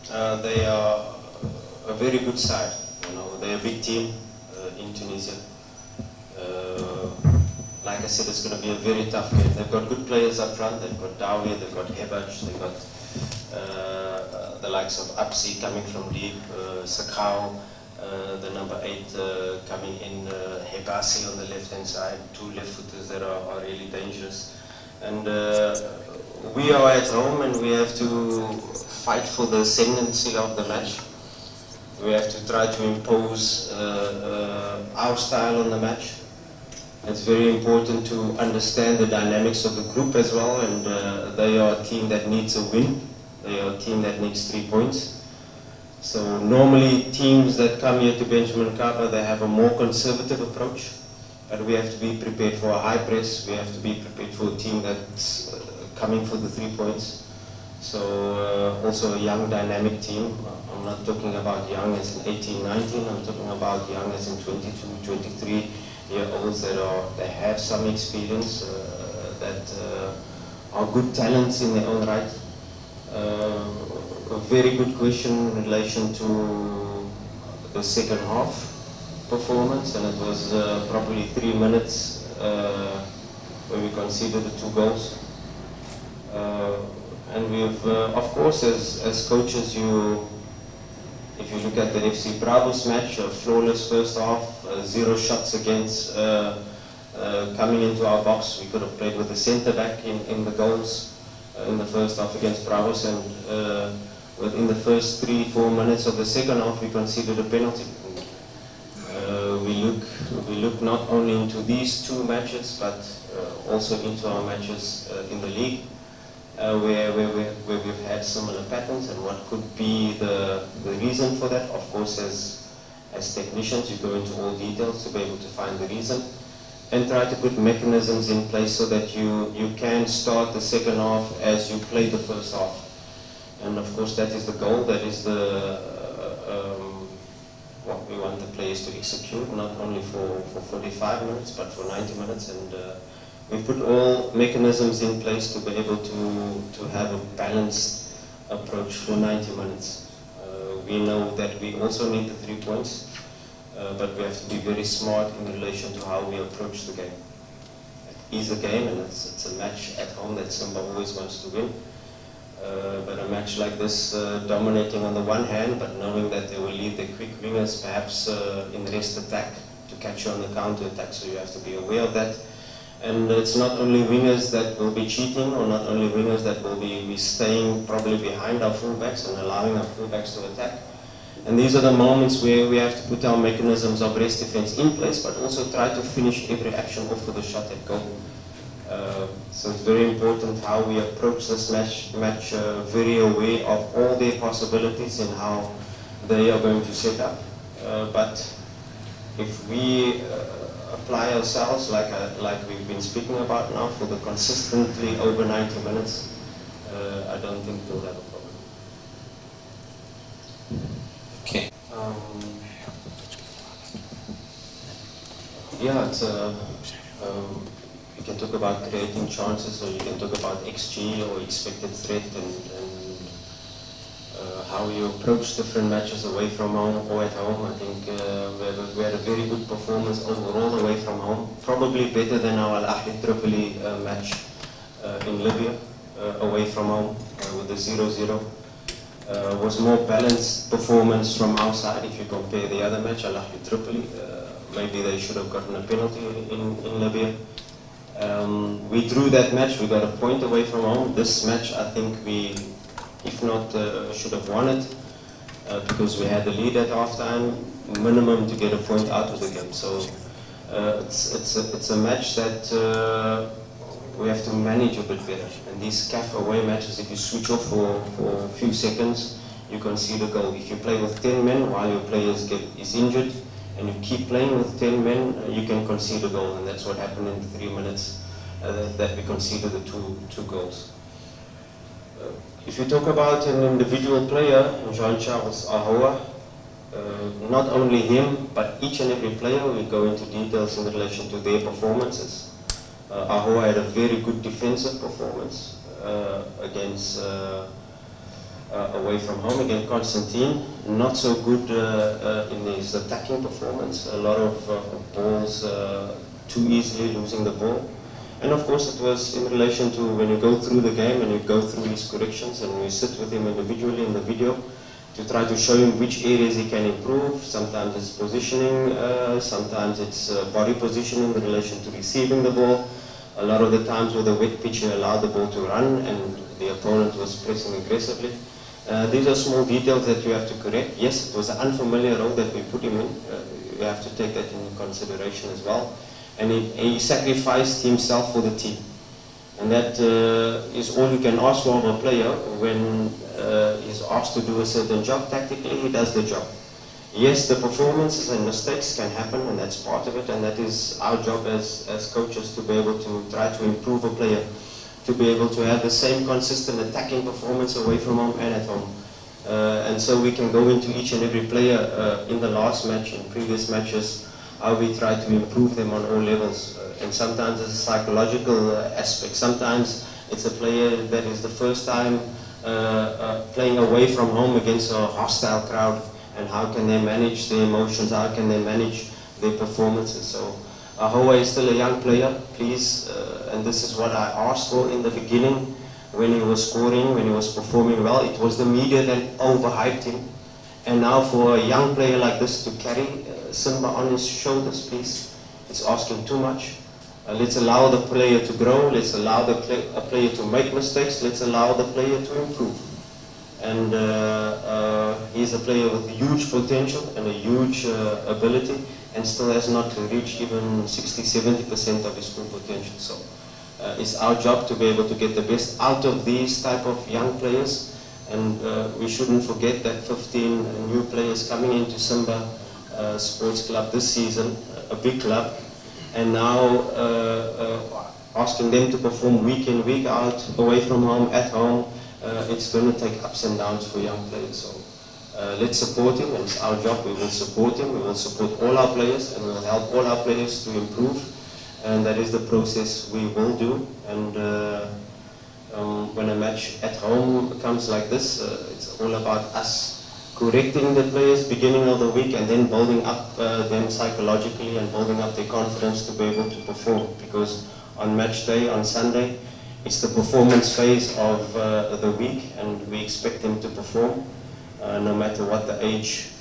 They are a very good side. You know, they're a big team in Tunisia. Like I said, it's going to be a very tough game. They've got good players up front. They've got Dawi, they've got Hebaj, they've got the likes of Apsi coming from deep, Sakau, the number 8 coming in, Hebasi on the left-hand side, 2 left-footers that are really dangerous. And we are at home and we have to fight for the ascendancy of the match. We have to try to impose our style on the match. It's very important to understand the dynamics of the group as well, and they are a team that needs a win. They are a team that needs 3 points. So normally teams that come here to Benjamin Mkapa, they have a more conservative approach, but we have to be prepared for a high press. We have to be prepared for a team that's coming for the 3 points. So also a young dynamic team. I'm not talking about young as in 18, 19, I'm talking about young as in 22, 23-year-olds that have some experience, that are good talents in their own right. A very good question in relation to the second half performance, and it was probably 3 minutes where we conceded the 2 goals. And we've, of course, as coaches, if you look at the FC Bravos match, a flawless first half, 0 shots against coming into our box. We could have played with the centre back in the goals in the first half against Bravos, and within the first 3-4 minutes of the second half, we conceded a penalty. We look not only into these 2 matches, but also into our matches in the league. Where we've had similar patterns, and what could be the reason for that. Of course, as technicians, you go into all details to be able to find the reason and try to put mechanisms in place so that you can start the second half as you play the first half. And of course, that is the goal. That is what we want the players to execute, not only for 45 minutes, but for 90 minutes. And we put all mechanisms in place to be able to have a balanced approach for 90 minutes. We know that we also need the 3 points, but we have to be very smart in relation to how we approach the game. It is a game, and it's a match at home that Simba always wants to win. But a match like this, dominating on the one hand, but knowing that they will leave their quick wingers perhaps in rest attack to catch you on the counter attack, so you have to be aware of that. And it's not only wingers that will be cheating, or not only wingers that will be staying probably behind our fullbacks and allowing our fullbacks to attack. And these are the moments where we have to put our mechanisms of rest defense in place, but also try to finish every action off with a shot at goal. So it's very important how we approach this match, very aware of all their possibilities and how they are going to set up. But if we apply ourselves like we've been speaking about now for the consistently over 90 minutes, I don't think we'll have a problem. Okay. Yeah, it's you can talk about creating chances, or you can talk about XG or expected threat, and how you approach different matches away from home or at home. I think we had a very good performance overall away from home, probably better than our Al Ahly Tripoli match in Libya away from home with the 0-0. Was more balanced performance from our side if you compare the other match, Al Ahly Tripoli. Maybe they should have gotten a penalty in Libya. We drew that match, we got a point away from home. This match, I think we, if not, should have won it because we had the lead at halftime, minimum to get a point out of the game. So it's a match that we have to manage a bit better. And these CAF away matches, if you switch off for a few seconds, you concede a goal. If you play with 10 men while your player is injured, and you keep playing with 10 men, you can concede a goal, and that's what happened in 3 minutes that we conceded the two goals. If you talk about an individual player, Jean-Charles Ahoua, not only him, but each and every player, we go into details in relation to their performances. Ahoua had a very good defensive performance against away from home against Constantine. Not so good in his attacking performance. A lot of balls too easily losing the ball. And of course it was in relation to when you go through the game and you go through his corrections and you sit with him individually in the video to try to show him which areas he can improve. Sometimes it's positioning, sometimes it's body positioning in relation to receiving the ball. A lot of the times with the wet pitch you allowed the ball to run and the opponent was pressing aggressively. These are small details that you have to correct. Yes, it was an unfamiliar role that we put him in. You have to take that into consideration as well. And he sacrificed himself for the team. And that is all you can ask for of a player when he's asked to do a certain job. Tactically, he does the job. Yes, the performances and mistakes can happen, and that's part of it, and that is our job as coaches to be able to try to improve a player, to be able to have the same consistent attacking performance away from home and at home. And so we can go into each and every player in the last match and previous matches, how we try to improve them on all levels. And sometimes it's a psychological aspect. Sometimes it's a player that is the first time playing away from home against a hostile crowd, and how can they manage their emotions, how can they manage their performances. So Ahoa is still a young player, please, and this is what I asked for in the beginning when he was scoring, when he was performing well. It was the media that overhyped him. And now for a young player like this to carry Simba on his shoulders, please, it's asking too much. Let's allow the player to grow, let's allow the player to make mistakes, let's allow the player to improve. And he's a player with huge potential and a huge ability, and still has not reached even 60–70% of his full potential. So it's our job to be able to get the best out of these type of young players, and we shouldn't forget that 15 new players coming into Simba Sports Club this season, a big club, and now asking them to perform week in, week out, away from home, at home. It's going to take ups and downs for young players. So let's support him, and it's our job. We will support him, we will support all our players, and we will help all our players to improve. And that is the process we will do. And when a match at home comes like this, it's all about us correcting the players beginning of the week and then building up them psychologically and building up their confidence to be able to perform. Because on match day, on Sunday, it's the performance phase of the week, and we expect them to perform no matter what the age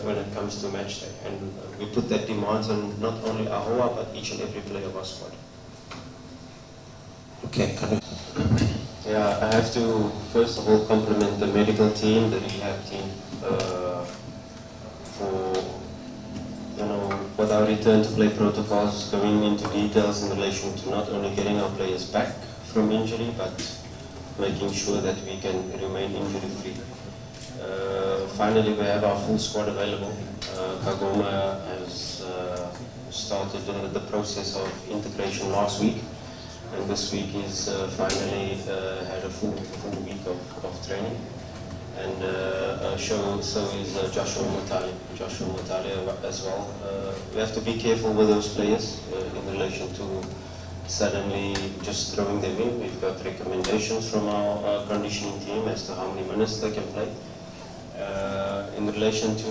when it comes to match day. And we put that demands on not only Ahoa, but each and every player of our squad. Okay, yeah, I have to first of all compliment the medical team, the rehab team, for, you know, with our return to play protocols, going into details in relation to not only getting our players back from injury, but making sure that we can remain injury free. Finally, we have our full squad available. Kagoma has started the process of integration last week, and this week he's finally had a full week of training. And so is Joshua Mutale as well. We have to be careful with those players in relation to suddenly just throwing them in. We've got recommendations from our conditioning team as to how many minutes they can play. In relation to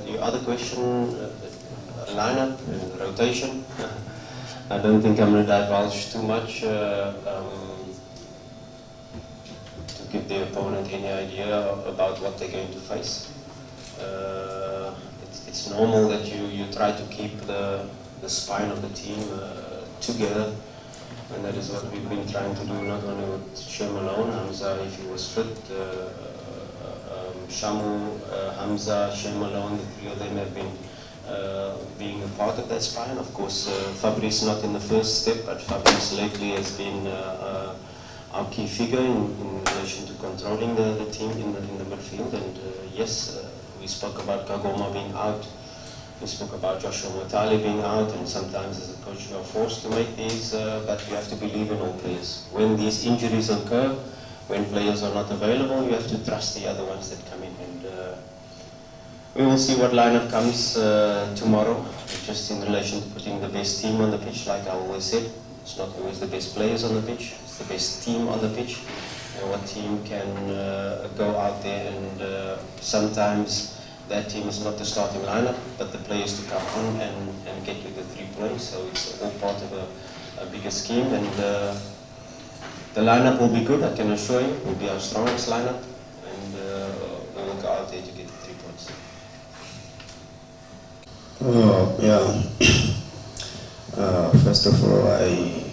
your other question, lineup and rotation, I don't think I'm going to divulge too much to give the opponent any idea about what they're going to face. It's normal that you try to keep the spine of the team together, and that is what we've been trying to do, not only with Shem alone, Hamza if he was fit, Shamu, Hamza, Shem alone, the three of them have been being a part of that spine. Of course, Fabrice not in the first step, but Fabrice lately has been our key figure in relation to controlling the team in the midfield. And yes, we spoke about Kagoma being out, we spoke about Joshua Mutale being out, and sometimes as a coach you are forced to make these, but you have to believe in all players. When these injuries occur, when players are not available, you have to trust the other ones that come in. And we will see what lineup comes tomorrow, just in relation to putting the best team on the pitch. Like I always said, it's not always the best players on the pitch, it's the best team on the pitch. what team can go out there and sometimes that team is not the starting lineup, but the players to come in and get you the 3 points. So it's all part of a bigger scheme, and the lineup will be good, I can assure you. It will be our strongest lineup, and we will go out there to get the 3 points. First of all, I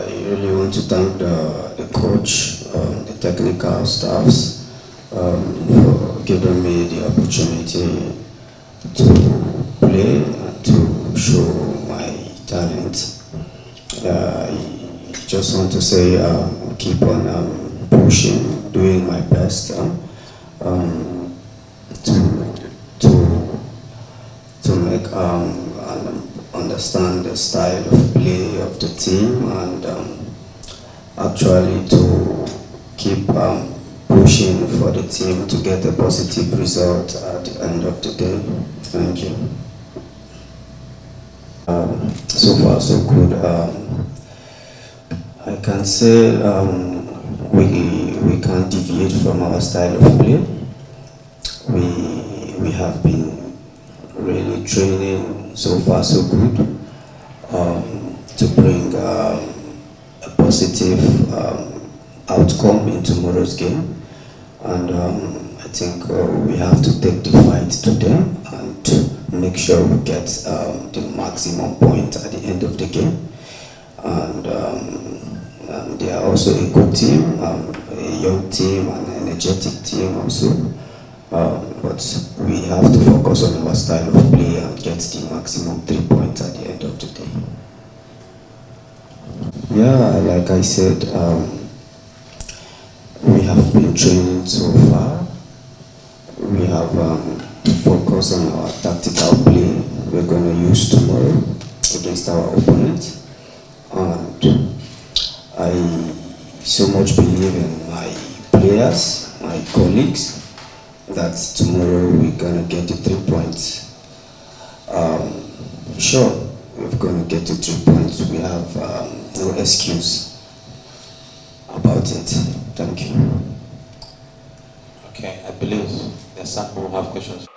really want to thank the coach, the technical staffs, for giving me the opportunity to play and to show my talent. I just want to say, keep on pushing, doing my best to make and understand the style of play of the team, and actually to keep pushing for the team to get a positive result at the end of the day. Thank you. So far so good. I can say we can't deviate from our style of play. We have been really training so far so good to bring a positive outcome in tomorrow's game, and I think we have to take the fight to them and make sure we get the maximum point at the end of the game. And they are also a good team, a young team, an energetic team also. But we have to focus on our style of play and get the maximum 3 points at the end of the day. Yeah, like I said, we have been training so far. We have focused on our tactical play we're going to use tomorrow against our opponent. And I so much believe in my players, my colleagues, that tomorrow we're gonna get the 3 points. Sure, we're gonna get the 3 points. We have no excuse about it. Thank you. Okay, I believe there's some who have questions.